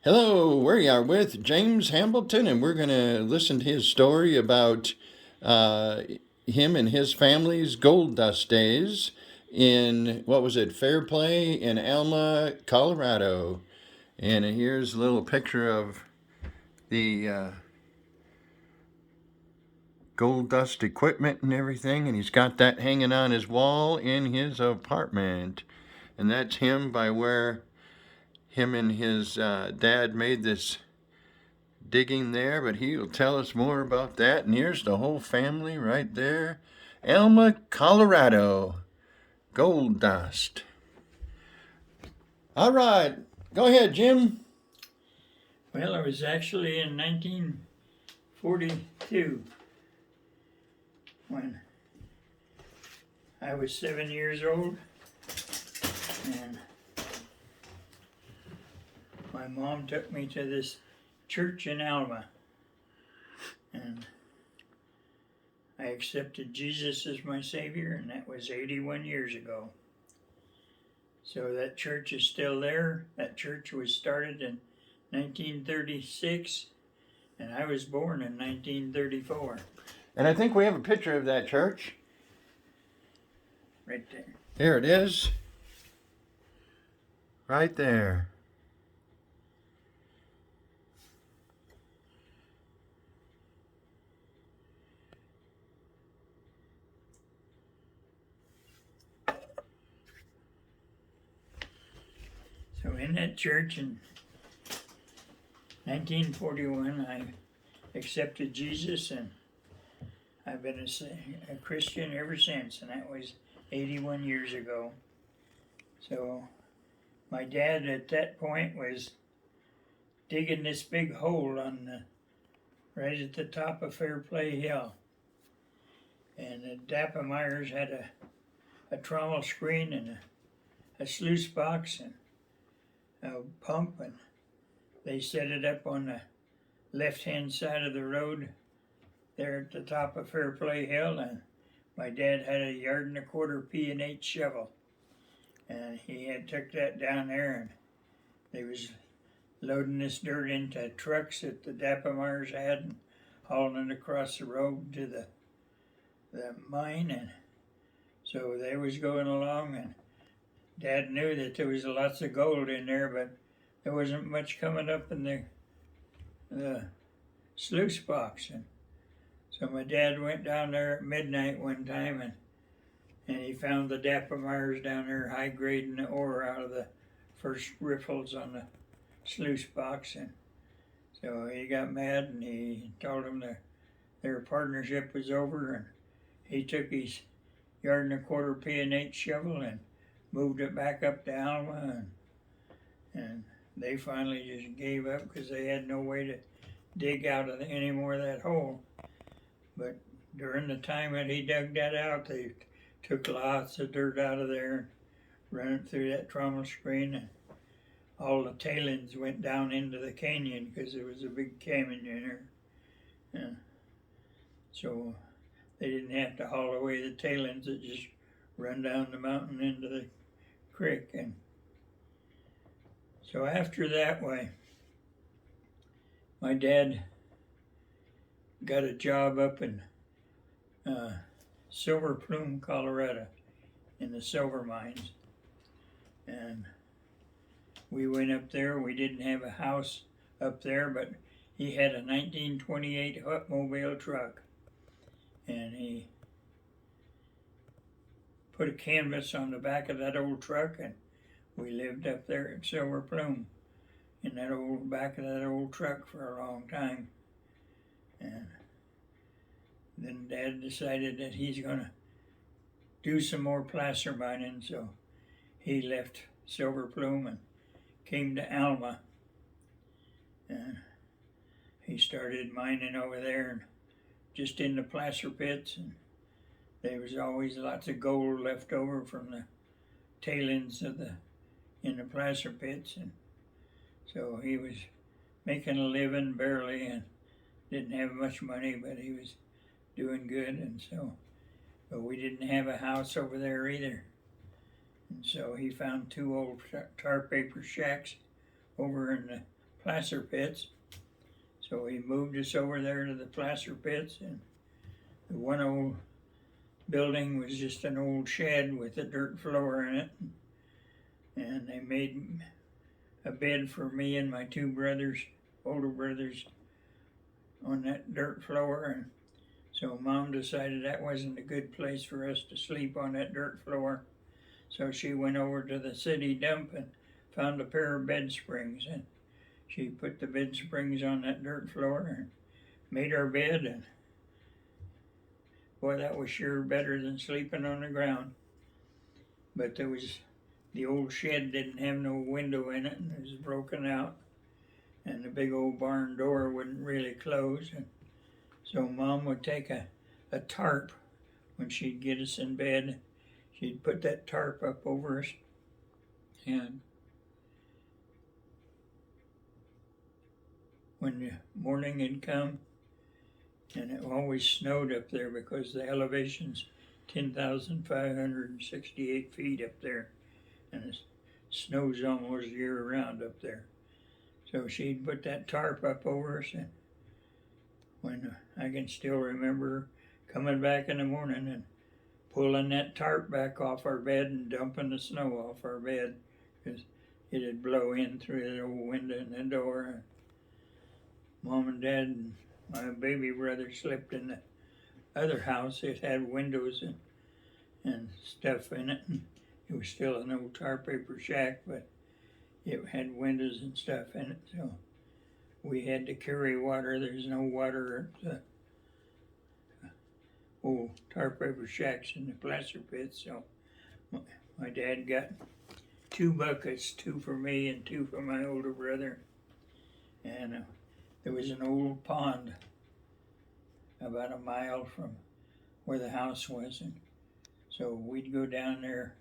Hello, we are with James Hambelton, and we're going to listen to his story about uh, him and his family's gold dust days in, what was it, Fairplay in Alma, Colorado. And here's a little picture of the gold dust equipment and everything, and he's got that hanging on his wall in his apartment. And that's him by where him and his dad made this digging there, but he'll tell us more about that. And here's the whole family right there. Alma, Colorado. Gold dust. All right. Go ahead, Jim. Well, it was actually in 1942 when I was 7 years old, and my mom took me to this church in Alma, and I accepted Jesus as my Savior, and that was 81 years ago. So that church is still there. That church was started in 1936, and I was born in 1934. And I think we have a picture of that church. Right there. Here it is. Right there. So in that church in 1941, I accepted Jesus, and I've been a Christian ever since, and that was 81 years ago. So my dad at that point was digging this big hole right at the top of Fairplay Hill. And the Dappemeyers had a trommel screen and a sluice box and a pump, and they set it up on the left-hand side of the road there at the top of Fairplay Hill, and my dad had a 1.25 P&H shovel, and he had took that down there, and they was loading this dirt into trucks that the Dappemeyers had and hauling it across the road to the mine. And so they was going along, and Dad knew that there was lots of gold in there, but there wasn't much coming up in the sluice box. And so my dad went down there at midnight one time, and he found the Dappemeyers down there high grading the ore out of the first riffles on the sluice box. And so he got mad, and he told them that their partnership was over, and he took his 1.25 P&H shovel and moved it back up to Alma, and they finally just gave up because they had no way to dig out of any more of that hole. But during the time that he dug that out, they took lots of dirt out of there, ran it through that trommel screen, and all the tailings went down into the canyon because there was a big canyon there. And so they didn't have to haul away the tailings, that just run down the mountain into the creek. And so after that way, my dad got a job up in Silver Plume, Colorado, in the silver mines. And we went up there. We didn't have a house up there, but he had a 1928 Hotmobile truck, and he put a canvas on the back of that old truck, and we lived up there at Silver Plume in that old back of that old truck for a long time. And then Dad decided that he's gonna do some more placer mining, so he left Silver Plume and came to Alma, and he started mining over there, and just in the placer pits, and there was always lots of gold left over from the tailings in the placer pits. And so he was making a living barely, and didn't have much money, but he was doing good. And so, but we didn't have a house over there either. And so he found 2 old tar paper shacks over in the placer pits. So he moved us over there to the placer pits, and the one old building was just an old shed with a dirt floor in it. And they made a bed for me and my two brothers, older brothers, on that dirt floor. And so Mom decided that wasn't a good place for us to sleep, on that dirt floor. So she went over to the city dump and found a pair of bed springs, and she put the bed springs on that dirt floor and made our bed. And boy, that was sure better than sleeping on the ground. But there was, the old shed didn't have no window in it, and it was broken out, and the big old barn door wouldn't really close. And so Mom would take a tarp when she'd get us in bed. She'd put that tarp up over us, and when the morning had come, and it always snowed up there because the elevation's 10,568 feet up there, and it snows almost year round up there. So she'd put that tarp up over us, and when I can still remember coming back in the morning and pulling that tarp back off our bed and dumping the snow off our bed, because it'd blow in through the old window in the door. Mom and Dad and my baby brother slept in the other house. It had windows and stuff in it. And it was still an old tar paper shack, but it had windows and stuff in it. So we had to carry water. There's no water at the old tar paper shacks in the placer pits. So my dad got 2 buckets, 2 for me and 2 for my older brother. And there was an old pond about a mile from where the house was, and so we'd go down there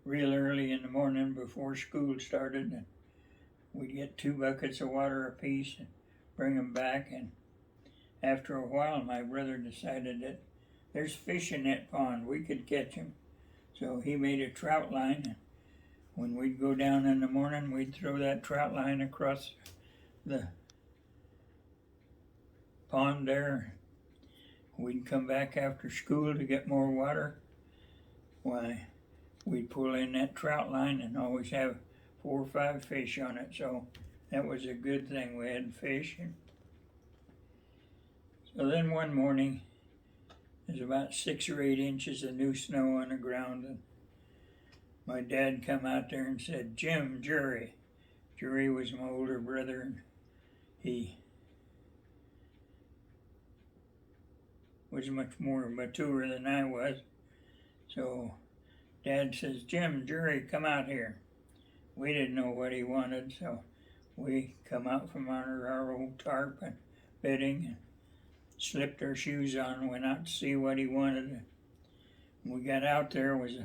real early in the morning before school started, and we'd get 2 buckets of water apiece and bring them back. And after a while, my brother decided that there's fish in that pond, we could catch them. So he made a trout line, and when we'd go down in the morning, we'd throw that trout line across the pond there. We'd come back after school to get more water. Why, we'd pull in that trout line and always have 4 or 5 fish on it. So that was a good thing, we had fish. And so then one morning, there's about 6 or 8 inches of new snow on the ground, and my dad come out there and said, "Jim, Jerry." Jerry was my older brother, and he was much more mature than I was. So Dad says, "Jim, Jerry, come out here." We didn't know what he wanted, so we come out from under our old tarp and bedding and slipped our shoes on and went out to see what he wanted. When we got out there, was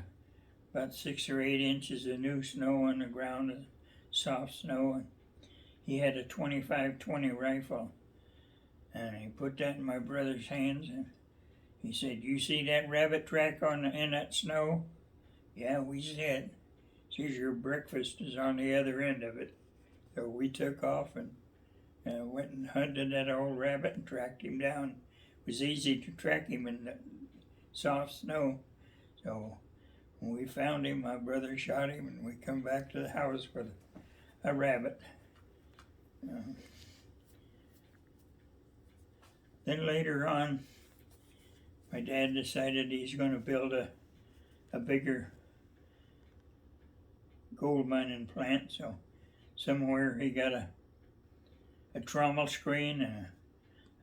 about 6 or 8 inches of new snow on the ground, soft snow, and he had a 25-20 rifle, and he put that in my brother's hands, and he said, "You see that rabbit track in that snow?" "Yeah," we said. "Says your breakfast is on the other end of it." So we took off and went and hunted that old rabbit and tracked him down. It was easy to track him in the soft snow. So when we found him, my brother shot him, and we come back to the house with a rabbit. Then later on, my dad decided he's going to build a bigger gold mining plant. So somewhere he got a trommel screen and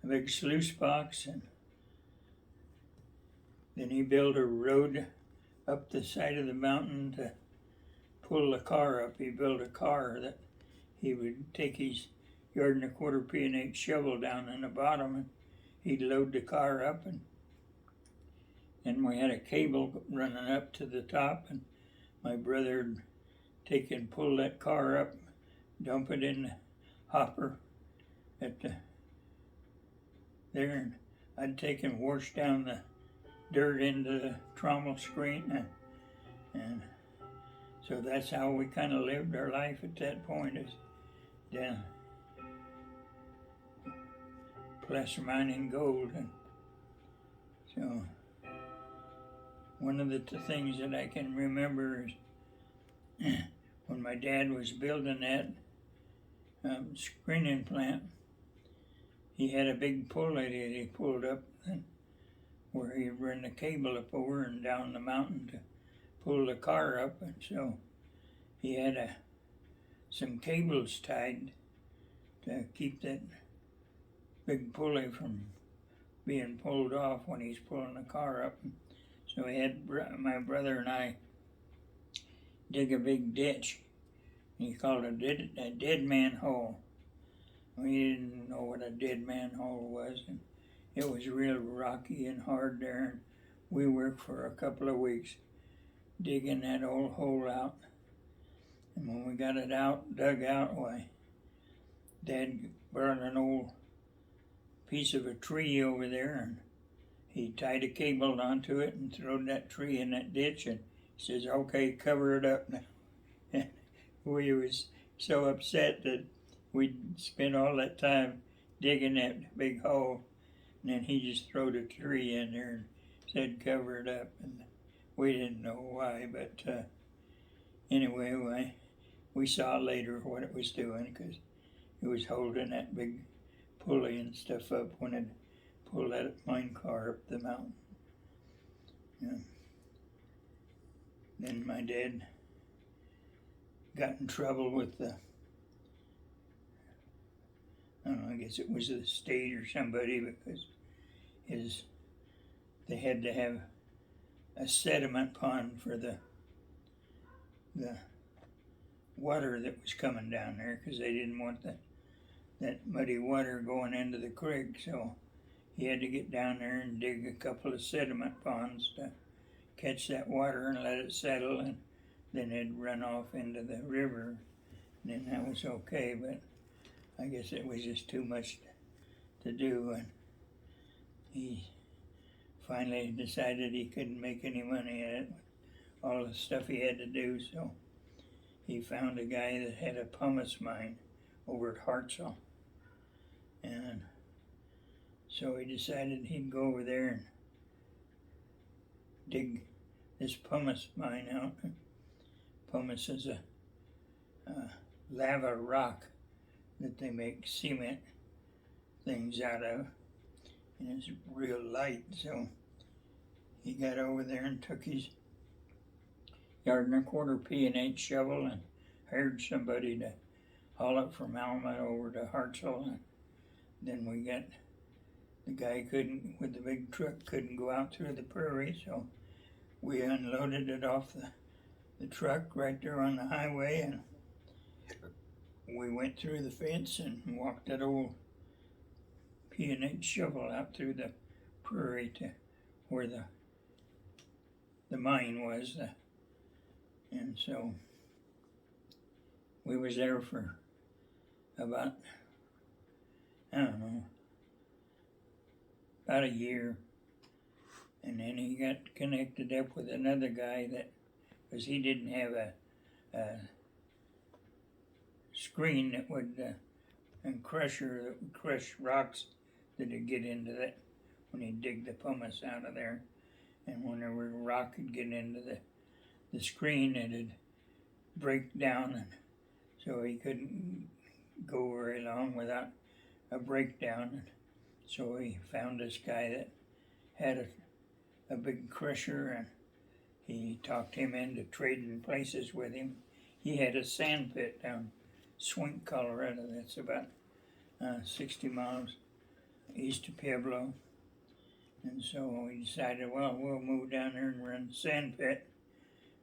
a big sluice box, and then he built a road up the side of the mountain to pull the car up. He built a car that he would take his 1 1/4 P&H shovel down in the bottom, and he'd load the car up, and then we had a cable running up to the top, and my brother'd take and pull that car up, dump it in the hopper at there, and I'd take and wash down the dirt into the trommel screen, and so that's how we kind of lived our life at that point, is down plus mining gold. And so one of the things that I can remember is when my dad was building that screening plant, he had a big pulley that he pulled up where he ran the cable up over and down the mountain to pull the car up. And so he had some cables tied to keep that big pulley from being pulled off when he's pulling the car up. So he had my brother and I dig a big ditch. He called it a dead man hole. We didn't know what a dead man hole was, and it was real rocky and hard there. And we worked for a couple of weeks digging that old hole out. And when we got it out, dug out, why, Dad brought an old piece of a tree over there, and he tied a cable onto it and threw that tree in that ditch, and he says, "Okay, cover it up now." And we was so upset that we'd spent all that time digging that big hole, and then he just throwed a tree in there and said, "Cover it up." And we didn't know why, but anyway, we saw later what it was doing, because it was holding that big pulley and stuff up when it pulled that mine car up the mountain. Yeah. Then my dad got in trouble with I don't know, I guess it was the state or somebody, because they had to have a sediment pond for the water that was coming down there, because they didn't want that muddy water going into the creek. So he had to get down there and dig a couple of sediment ponds to catch that water and let it settle, and then it'd run off into the river. And then that was okay, but I guess it was just too much to do, and he finally decided he couldn't make any money at it, all the stuff he had to do. So he found a guy that had a pumice mine over at Hartselle, and so he decided he'd go over there and dig this pumice mine out. Pumice is a lava rock that they make cement things out of, and it's real light. So he got over there and took his 1.25 P&H shovel and hired somebody to haul it from Alma over to Hartselle. And then we got the guy with the big truck couldn't go out through the prairie, so we unloaded it off the truck right there on the highway, and we went through the fence and walked that old P&H shovel out through the prairie to where the mine was. And so we was there for about, I don't know, about a year. And then he got connected up with another guy because he didn't have a screen that would and crusher that would crush rocks that would get into that when he'd dig the pumice out of there. And whenever a rock would get into the screen, it'd break down, and so he couldn't go very long without a breakdown. And so he found this guy that had a big crusher, and he talked him into trading places with him. He had a sand pit down Swink, Colorado. That's about 60 miles east of Pueblo. And so we decided, well, we'll move down there and run the sand pit,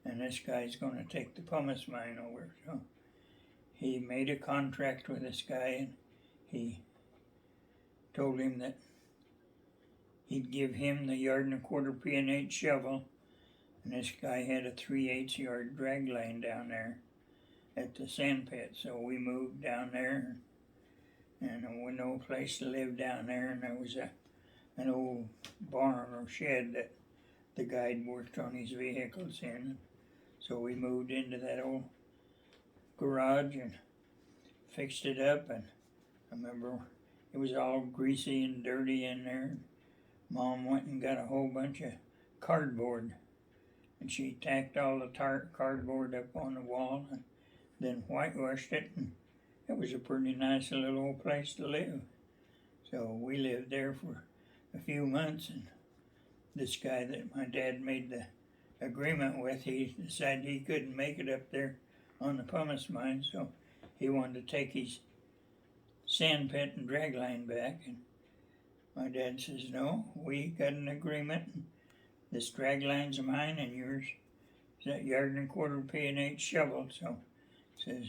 and this guy's going to take the pumice mine over. So he made a contract with this guy, and he told him that he'd give him the 1.25 P&H shovel, and this guy had a 3/8 yard drag line down there at the sand pit. So we moved down there, and there was no place to live down there, and there was an old barn or shed that the guide worked on his vehicles in. So we moved into that old garage and fixed it up, and I remember it was all greasy and dirty in there. Mom went and got a whole bunch of cardboard, and she tacked all the cardboard up on the wall and then whitewashed it, and it was a pretty nice little old place to live. So we lived there for a few months, and this guy that my dad made the agreement with, he decided he couldn't make it up there on the pumice mine, so he wanted to take his sand pit and dragline back, and my dad says, no, we got an agreement. This dragline's mine and yours is that yard and a quarter P&H shovel, so says,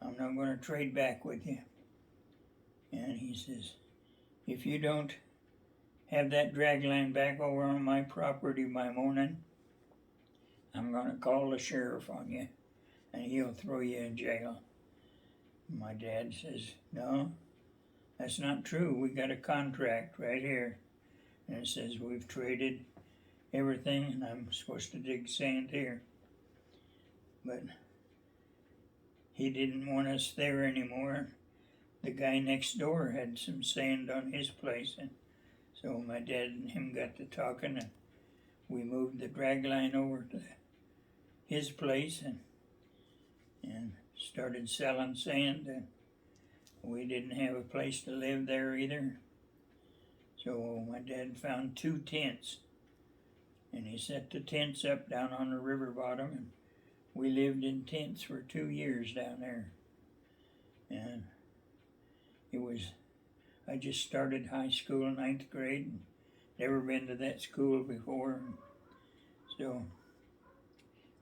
I'm not going to trade back with you. And he says, if you don't have that dragline back over on my property by morning, I'm going to call the sheriff on you and he'll throw you in jail. My dad says, no, that's not true. We got a contract right here. And it says we've traded everything and I'm supposed to dig sand here. But he didn't want us there anymore. The guy next door had some sand on his place, and so my dad and him got to talking, and we moved the dragline over to his place and started selling sand, and we didn't have a place to live there either. So my dad found 2 tents, and he set the tents up down on the river bottom, and we lived in tents for 2 years down there. And I just started high school in 9th grade, and never been to that school before. So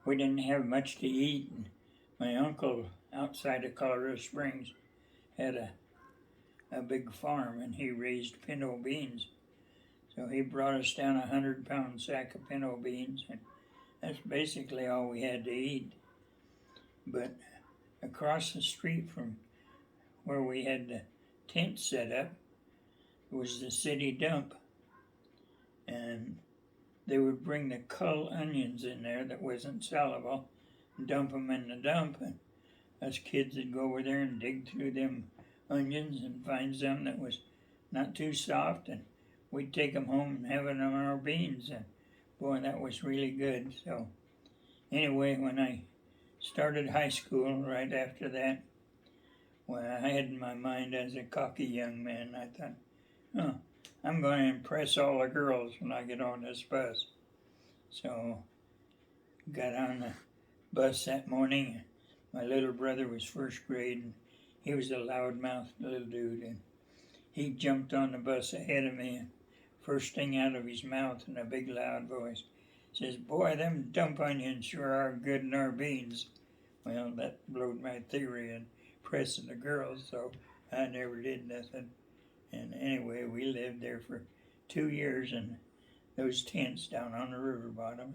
we didn't have much to eat, and my uncle outside of Colorado Springs had a big farm, and he raised pinto beans. So he brought us down a 100-pound sack of pinto beans, and that's basically all we had to eat. But across the street from where we had the tent set up was the city dump, and they would bring the cull onions in there that wasn't sellable and dump them in the dump, and us kids would go over there and dig through them onions and find some that was not too soft, and we'd take them home and have them on our beans, and boy, that was really good. So anyway, when I started high school right after that, well, I had in my mind as a cocky young man, I thought, oh, I'm going to impress all the girls when I get on this bus. So got on the bus that morning. My little brother was first grade, and he was a loudmouth little dude, and he jumped on the bus ahead of me, and first thing out of his mouth in a big loud voice says, boy, them dump onions sure are good in our beans. Well, that blowed my theory in pressing the girls, so I never did nothing. And anyway, we lived there for 2 years in those tents down on the river bottom.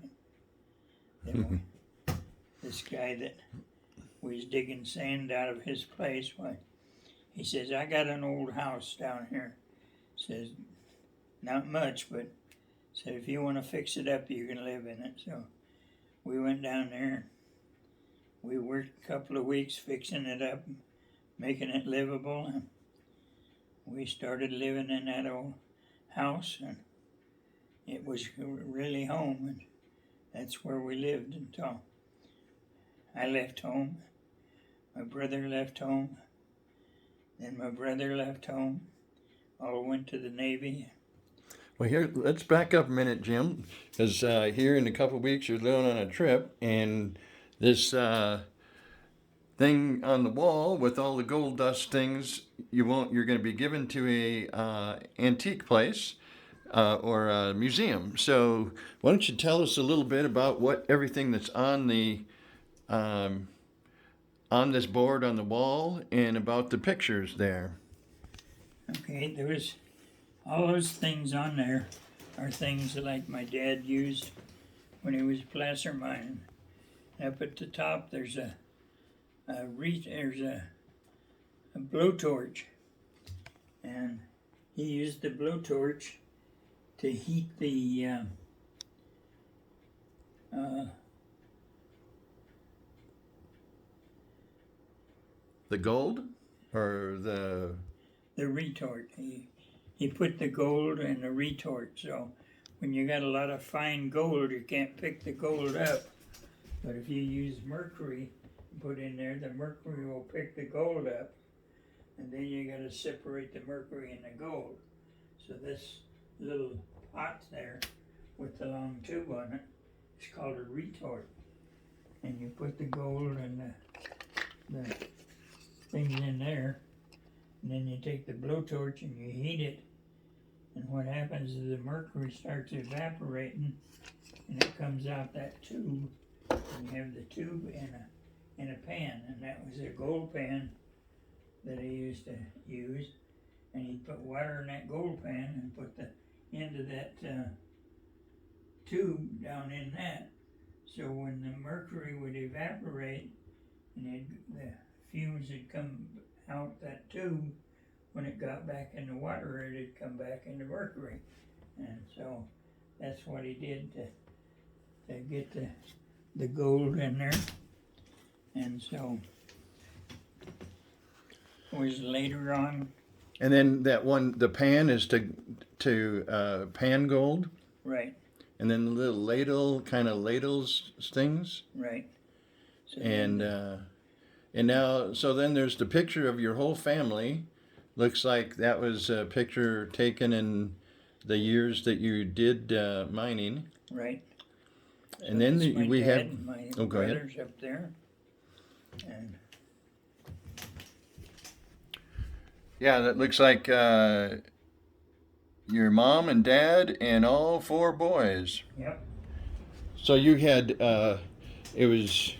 Then this guy that was digging sand out of his place, why, he says, I got an old house down here. Says, not much, but said, if you want to fix it up, you can live in it. So we went down there. We worked a couple of weeks fixing it up, making it livable, and we started living in that old house, and it was really home, and that's where we lived until I left home. My brother left home, then my brother left home, all went to the Navy. Well, here, let's back up a minute, Jim, because here in a couple of weeks you're going on a trip, and this thing on the wall with all the gold dust things, you're going to be given to a antique place or a museum. So why don't you tell us a little bit about what everything that's on the on this board on the wall and about the pictures there. Okay, there was all those things on there are things like my dad used when he was placer mining. Up at the top there's a blowtorch, and he used the blowtorch to heat The gold or the retort. He put the gold in the retort. So when you got a lot of fine gold, you can't pick the gold up. But if you use mercury, put in there, the mercury will pick the gold up. And then you got to separate the mercury and the gold. So this little pot there with the long tube on it, it's called a retort. And you put the gold and the things in there, and then you take the blowtorch and you heat it, and what happens is the mercury starts evaporating, and it comes out that tube, and you have the tube in a pan, and that was a gold pan that he used to use, and he'd put water in that gold pan and put the end of that tube down in that. So when the mercury would evaporate and the fumes would come out that tube, when it got back in the water, it'd come back into mercury. And so that's what he did to get the gold in there. And so it was later on. And then that one, the pan is to pan gold. Right. And then the little ladle, kind of ladles things. Right. So and now, so then there's the picture of your whole family. Looks like that was a picture taken in the years that you did mining. Right. And so then we dad have. and my Oh, go ahead. brothers up there. And Yeah, that looks like your mom and dad and all 4 boys. yep. So you had, it was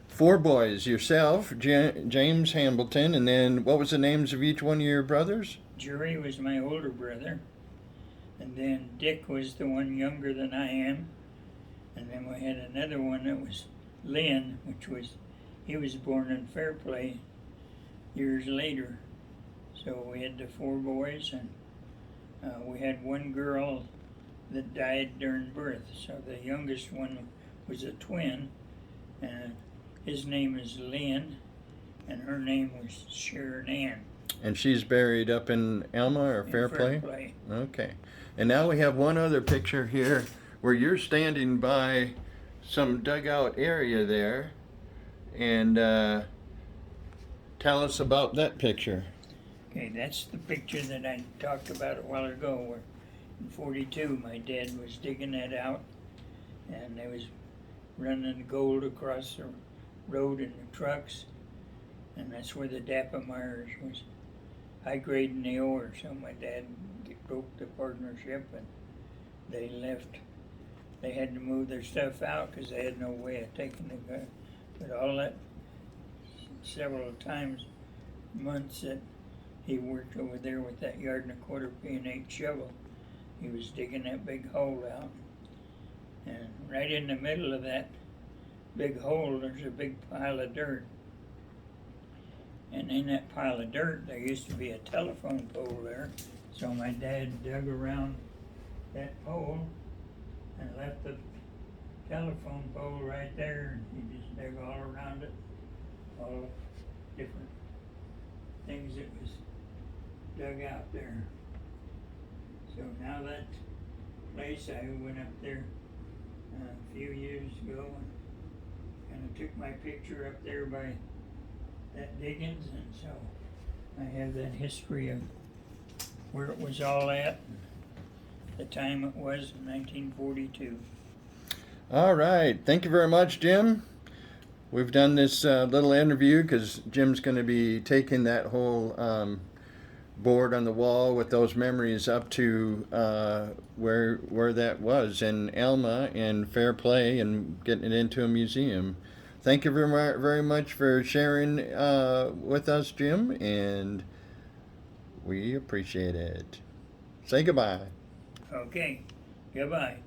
4 boys, yourself, James Hambelton, and then what was the names of each one of your brothers? Jerry was my older brother, and then Dick was the one younger than I am, and then we had another one that was Lynn, he was born in Fairplay years later. So we had the 4 boys, and we had one girl that died during birth. So the youngest one was a twin, and his name is Lynn, and her name was Sharon Ann. And she's buried up in Alma or Fairplay? Fairplay. Okay. And now we have one other picture here where you're standing by some dugout area there. And tell us about that picture. Okay, that's the picture that I talked about a while ago, where in 42 my dad was digging that out, and they was running gold across the road in the trucks, and that's where the Dappemeyers was high grading the ore. So my dad broke the partnership, and they left. They had to move their stuff out because they had no way of taking the gun. But all that, several times, months that he worked over there with that 1.25 P&8 shovel, he was digging that big hole out. And right in the middle of that big hole, there's a big pile of dirt. And in that pile of dirt, there used to be a telephone pole there. So my dad dug around that pole and left the telephone pole right there. He just dug all around it, all different things that was dug out there. So now that place, I went up there a few years ago and I took my picture up there by that diggings, and so I have that history of where it was all at, the time it was in 1942. All right. Thank you very much, Jim. We've done this little interview because Jim's going to be taking that whole board on the wall with those memories up to where that was in Alma and Fairplay and getting it into a museum. Thank you very much for sharing with us, Jim, and we appreciate it. Say goodbye. Okay, goodbye.